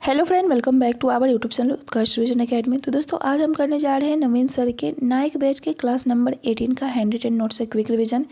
Hello friend, welcome back to our YouTube channel Utkarsh Vision Academy. तो दोस्तों आज हम करने जा रहे हैं नवीन सर के नाइक बैच के क्लास नंबर 18 का हैंड रिटन नोट से क्विक रिवीजन।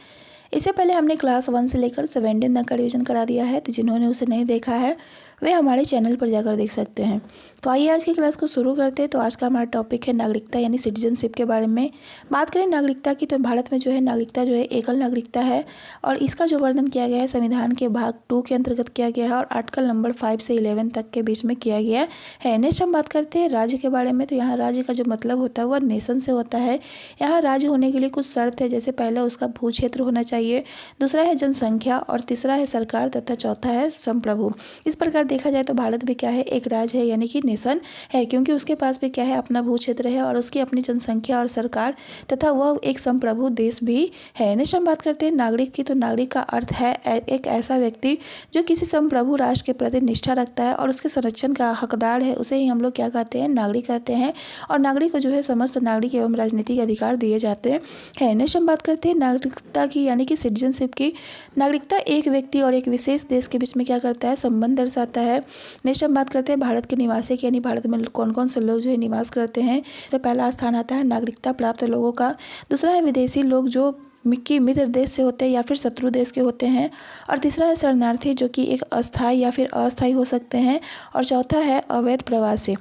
इससे पहले हमने क्लास 1 से लेकर 17 तक का रिवीजन करा दिया है, तो जिन्होंने उसे नहीं देखा है वे हमारे चैनल पर जाकर देख सकते हैं। तो आइए आज की क्लास को शुरू करते हैं। तो आज का हमारा टॉपिक है नागरिकता यानी सिटीजनशिप के बारे में। बात करें नागरिकता की तो भारत में जो है नागरिकता जो है एकल नागरिकता है और इसका जो वर्णन किया गया है संविधान के भाग 2 के अंतर्गत किया गया है और आर्टिकल नंबर 5 से 11 तक के बीच में किया गया है। नेक्स्ट हम बात करते हैं राज्य के बारे में। तो यहाँ राज्य का जो मतलब होता है वह नेशन से होता है। यहाँ राज्य होने के लिए कुछ शर्त है, जैसे पहला उसका भू क्षेत्र होना चाहिए, दूसरा है जनसंख्या और तीसरा है सरकार तथा चौथा है संप्रभु। इस प्रकार देखा जाए तो भारत भी क्या है, एक राज्य है यानी कि नेशन है, क्योंकि उसके पास भी क्या है, अपना भू क्षेत्र है और उसकी अपनी जनसंख्या और सरकार तथा वह एक संप्रभु देश भी है। नेक्स्ट हम बात करते हैं नागरिक की। तो नागरिक का अर्थ है एक ऐसा व्यक्ति जो किसी संप्रभु राष्ट्र के प्रति निष्ठा रखता है और उसके संरक्षण का हकदार है, उसे ही हम लोग क्या कहते हैं, नागरिक कहते हैं। और नागरिक को जो है समस्त नागरिक एवं राजनीतिक अधिकार दिए जाते हैं। नेक्स्ट हम बात करते हैं नागरिकता की यानी कि सिटीजनशिप की। नागरिकता एक व्यक्ति और एक विशेष देश के बीच में क्या करता है, संबंध दर्शाता है। नेक्स्ट हम बात करते हैं भारत के निवासी की, यानी भारत में कौन कौन से लोग जो है निवास करते हैं। तो पहला स्थान आता है नागरिकता प्राप्त लोगों का, दूसरा है विदेशी लोग जो कि मित्र देश से होते हैं या फिर शत्रु देश के होते हैं, और तीसरा है शरणार्थी जो कि एक अस्थायी या फिर अस्थायी हो सकते हैं, और चौथा है अवैध प्रवासी।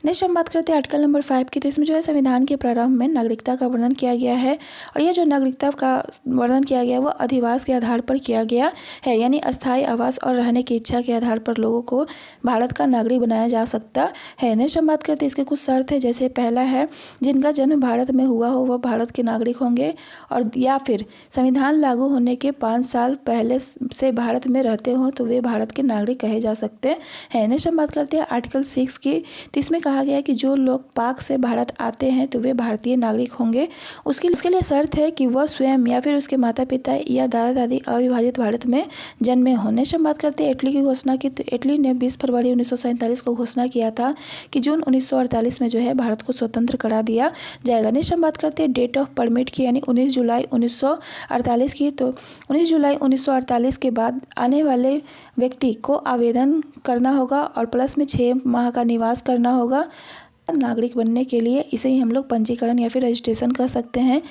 नेक्स्ट हम बात करते हैं आर्टिकल नंबर 5 की। तो इसमें जो है संविधान के प्रारंभ में नागरिकता का वर्णन किया गया है और यह जो नागरिकता का वर्णन किया गया है वह अधिवास के आधार पर किया गया है, यानी अस्थायी आवास और रहने की इच्छा के आधार पर लोगों को भारत का नागरिक बनाया जा सकता है। नेक्स्ट हम बात करते हैं इसके कुछ शर्त है, जैसे पहला है जिनका जन्म भारत में हुआ हो वह भारत के नागरिक होंगे, और या फिर संविधान लागू होने के 5 साल पहले से भारत में रहते हों तो वे भारत के नागरिक कहे जा सकते हैं। नेक्स्ट हम बात करते हैं आर्टिकल 6 की। तो इसमें कहा गया है कि जो लोग पाक से भारत आते हैं तो वे भारतीय नागरिक होंगे। उसके लिए शर्त है कि वह स्वयं या फिर उसके माता पिता या दादा दादी अविभाजित भारत में जन्मे होने से। हम बात करते हैं इटली की घोषणा की। तो इटली ने 20 फरवरी 1947 को घोषणा किया था कि जून 1948 में जो है भारत को स्वतंत्र करा दिया जाएगा। नेक्स्ट हम बात करते हैं डेट ऑफ परमिट की, यानी 19 जुलाई 1948 की। तो 19 जुलाई 1948 के बाद आने वाले व्यक्ति को आवेदन करना होगा और प्लस में 6 माह का निवास करना होगा नागरिक बनने के लिए। इसे ही हम लोग पंजीकरण या फिर रजिस्ट्रेशन कर सकते हैं।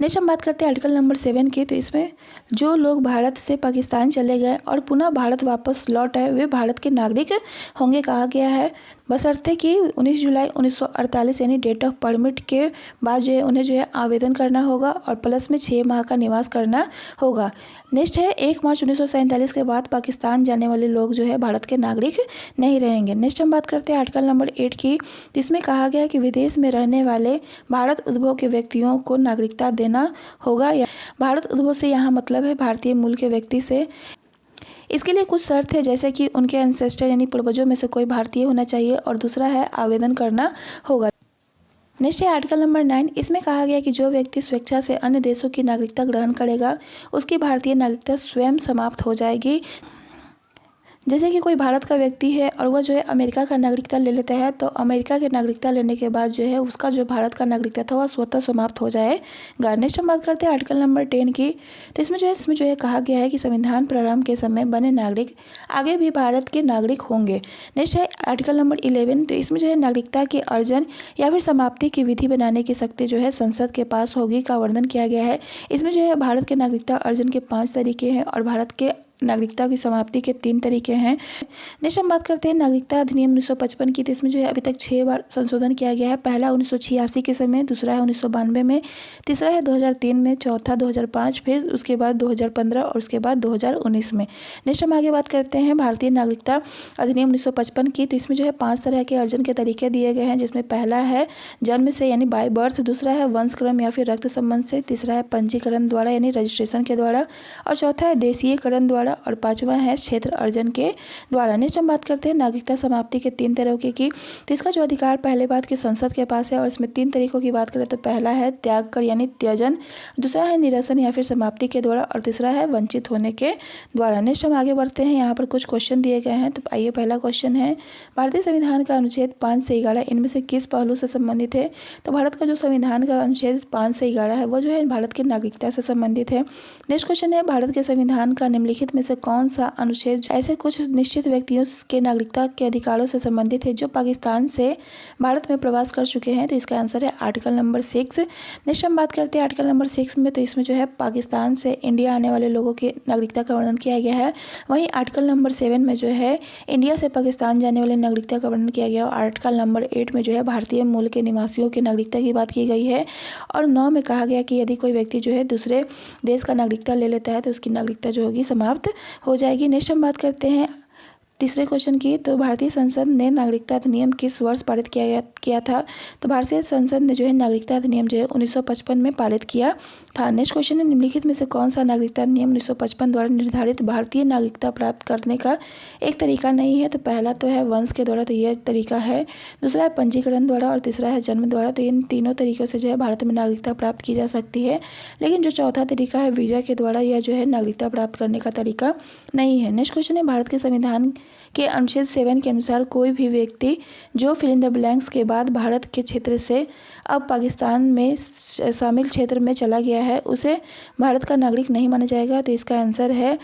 नेक्स्ट हम बात करते हैं आर्टिकल नंबर 7 की। तो इसमें जो लोग भारत से पाकिस्तान चले गए और पुनः भारत वापस लौट आए वे भारत के नागरिक होंगे कहा गया है, बशर्ते कि 19 जुलाई 1948 यानी डेट ऑफ परमिट के बाद जो है उन्हें जो है आवेदन करना होगा और प्लस में 6 माह का निवास करना होगा। नेक्स्ट है 1 मार्च 1947 के बाद पाकिस्तान जाने वाले लोग जो है भारत के नागरिक नहीं रहेंगे। नेक्स्ट हम बात करते हैं आर्टिकल नंबर 8 की। इसमें कहा गया है कि विदेश में रहने वाले भारत उद्भव के व्यक्तियों को नागरिकता देना होगा। या भारत उद्भव से यहाँ मतलब है भारतीय मूल के व्यक्ति से। इसके लिए कुछ शर्त है, जैसे कि उनके एंसेस्टर यानी पूर्वजों में से कोई भारतीय होना चाहिए, और दूसरा है आवेदन करना होगा। नेक्स्ट है आर्टिकल नंबर 9। इसमें कहा गया कि जो व्यक्ति स्वेच्छा से अन्य देशों की नागरिकता ग्रहण करेगा उसकी भारतीय नागरिकता स्वयं समाप्त हो जाएगी। जैसे कि कोई भारत का व्यक्ति है और वह जो है अमेरिका का नागरिकता ले लेता है, तो अमेरिका की नागरिकता लेने के बाद जो है उसका जो भारत का नागरिकता था वह स्वतः समाप्त हो जाएगा। नेक्स्ट हम बात करते हैं आर्टिकल नंबर 10 की। तो इसमें जो है कहा गया है कि संविधान प्रारंभ के समय बने नागरिक आगे भी भारत के नागरिक होंगे। नेक्स्ट है आर्टिकल नंबर 11। तो इसमें जो है नागरिकता के अर्जन या फिर समाप्ति की विधि बनाने की शक्ति जो है संसद के पास होगी का वर्णन किया गया है। इसमें जो है भारत के नागरिकता अर्जन के 5 तरीके हैं और भारत के नागरिकता की समाप्ति के 3 तरीके हैं। नेक्स्ट हम बात करते हैं नागरिकता अधिनियम 1955 की। तो इसमें जो है अभी तक 6 बार संशोधन किया गया है। पहला 1986 के समय, दूसरा है 1992 में, तीसरा है 2003 में, चौथा 2005, फिर उसके बाद 2015 और उसके बाद 2019 में। नेक्स्ट हम आगे बात करते हैं भारतीय नागरिकता अधिनियम 1955 की। तो इसमें जो है 5 तरह के अर्जन के तरीके दिए गए हैं, जिसमें पहला है जन्म से यानी बाय बर्थ, दूसरा है वंशक्रम या फिर रक्त संबंध से, तीसरा है पंजीकरण द्वारा यानी रजिस्ट्रेशन के द्वारा, और चौथा है देशीयकरण द्वारा, और 5वां है क्षेत्र अर्जन के द्वारा। नेक्स्ट हम बात करते हैं नागरिकता समाप्ति के 3 तरीके की। तो इसका जो अधिकार पहले बात की संसद के पास है, और इसमें 3 तरीकों की बात करें तो पहला है त्याग कर यानी त्यजन, दूसरा है निरसन या फिर समाप्ति के द्वारा, और तीसरा है वंचित होने के द्वारा। नेक्स्ट हम आगे बढ़ते हैं। यहाँ पर कुछ क्वेश्चन दिए गए हैं। तो आइए पहला क्वेश्चन है, भारतीय संविधान का अनुच्छेद 5 से 11 इनमें से किस पहलू से संबंधित है। तो भारत का जो संविधान का अनुच्छेद 5 से 11 है वो जो है भारत की नागरिकता से संबंधित है। नेक्स्ट क्वेश्चन है, भारत के संविधान का निम्नलिखित में में से कौन सा अनुच्छेद ऐसे कुछ निश्चित व्यक्तियों के नागरिकता के अधिकारों से संबंधित है जो पाकिस्तान से भारत में प्रवास कर चुके हैं? तो इसका आंसर है आर्टिकल नंबर 6। नेक्स्ट हम बात करते हैं आर्टिकल नंबर 6 में। तो इसमें जो है पाकिस्तान से इंडिया आने वाले लोगों की नागरिकता का वर्णन किया गया है। वहीं आर्टिकल नंबर 7 में जो है इंडिया से पाकिस्तान जाने वाले नागरिकता का वर्णन किया गया। और आर्टिकल नंबर 8 में जो है भारतीय मूल के निवासियों की नागरिकता की बात की गई है। और 9 में कहा गया कि यदि कोई व्यक्ति जो है दूसरे देश का नागरिकता ले लेता है तो उसकी नागरिकता जो होगी समाप्त हो जाएगी। नेक्स्ट हम बात करते हैं तीसरे क्वेश्चन की। तो भारतीय संसद ने नागरिकता अधिनियम किस वर्ष पारित किया था? तो भारतीय संसद ने जो है नागरिकता अधिनियम जो है 1955 में पारित किया था। नेक्स्ट क्वेश्चन है निम्नलिखित में से कौन सा नागरिकता अधिनियम 1955 द्वारा निर्धारित भारतीय नागरिकता प्राप्त करने का एक तरीका नहीं है? तो पहला तो है वंश के द्वारा, तो यह तरीका है। दूसरा है पंजीकरण द्वारा और तीसरा है जन्म द्वारा। तो इन तीनों तरीकों से जो है भारत में नागरिकता प्राप्त की जा सकती है। लेकिन जो चौथा तरीका है वीजा के द्वारा, यह जो है नागरिकता प्राप्त करने का तरीका नहीं है। नेक्स्ट क्वेश्चन है भारत के संविधान के अनुच्छेद 7 के अनुसार कोई भी व्यक्ति जो फिल इन द ब्लैंक्स के बाद भारत के क्षेत्र से अब पाकिस्तान में शामिल क्षेत्र में चला गया है उसे भारत का नागरिक नहीं माना जाएगा। तो इसका आंसर है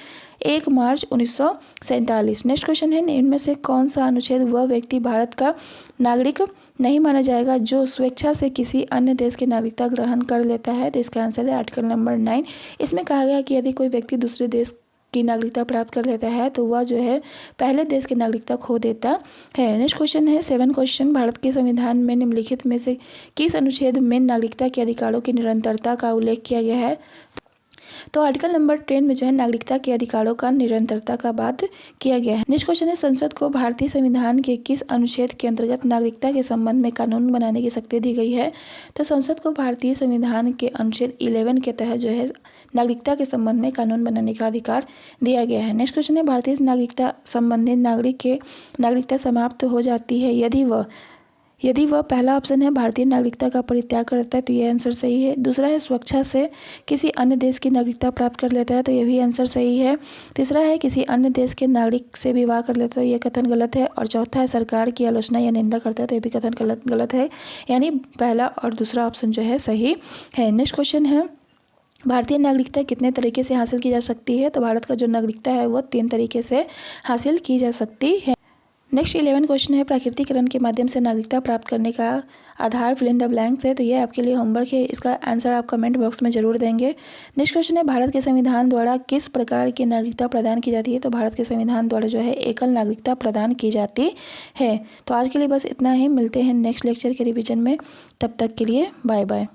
1 मार्च 1947। नेक्स्ट क्वेश्चन है इनमें से कौन सा अनुच्छेद वह व्यक्ति भारत का नागरिक नहीं माना जाएगा जो स्वेच्छा से किसी अन्य देश की नागरिकता ग्रहण कर लेता है? तो इसका आंसर है आर्टिकल नंबर 9। इसमें कहा गया कि यदि कोई व्यक्ति दूसरे देश की नागरिकता प्राप्त कर लेता है तो वह जो है पहले देश की नागरिकता खो देता है। नेक्स्ट क्वेश्चन है 7 क्वेश्चन भारत के संविधान में निम्नलिखित में से किस अनुच्छेद में नागरिकता के अधिकारों की निरंतरता का उल्लेख किया गया है? तो आर्टिकल नंबर 10 में जो है नागरिकता के अधिकारों का निरंतरता का बात किया गया है। नेक्स्ट क्वेश्चन है संसद को भारतीय संविधान के किस अनुच्छेद के अंतर्गत नागरिकता के संबंध में कानून बनाने की शक्ति दी गई है? तो संसद को भारतीय संविधान के अनुच्छेद 11 के तहत जो है नागरिकता के संबंध में कानून बनाने का अधिकार दिया गया है। नेक्स्ट क्वेश्चन है भारतीय नागरिकता संबंधित नागरिक के नागरिकता समाप्त हो जाती है यदि वह पहला ऑप्शन है भारतीय नागरिकता का परित्याग करता है, तो यह आंसर सही है। दूसरा है स्वेच्छा से किसी अन्य देश की नागरिकता प्राप्त कर लेता है, तो यह भी आंसर सही है। तीसरा है किसी अन्य देश के नागरिक से विवाह कर लेता है, तो यह कथन गलत है। और चौथा है सरकार की आलोचना या निंदा करता है, तो यह भी कथन गलत है। यानी पहला और दूसरा ऑप्शन जो है सही है। नेक्स्ट क्वेश्चन है भारतीय नागरिकता कितने तरीके से हासिल की जा सकती है? तो भारत का जो नागरिकता है वह 3 तरीके से हासिल की जा सकती है। नेक्स्ट 11 क्वेश्चन है प्राकृतिकरण के माध्यम से नागरिकता प्राप्त करने का आधार फिल इन द ब्लैंक्स है। तो ये आपके लिए होमवर्क है, इसका आंसर आप कमेंट बॉक्स में जरूर देंगे। नेक्स्ट क्वेश्चन है भारत के संविधान द्वारा किस प्रकार की नागरिकता प्रदान की जाती है? तो भारत के संविधान द्वारा जो है एकल नागरिकता प्रदान की जाती है। तो आज के लिए बस इतना ही, मिलते हैं नेक्स्ट लेक्चर के रिविजन में, तब तक के लिए बाय बाय।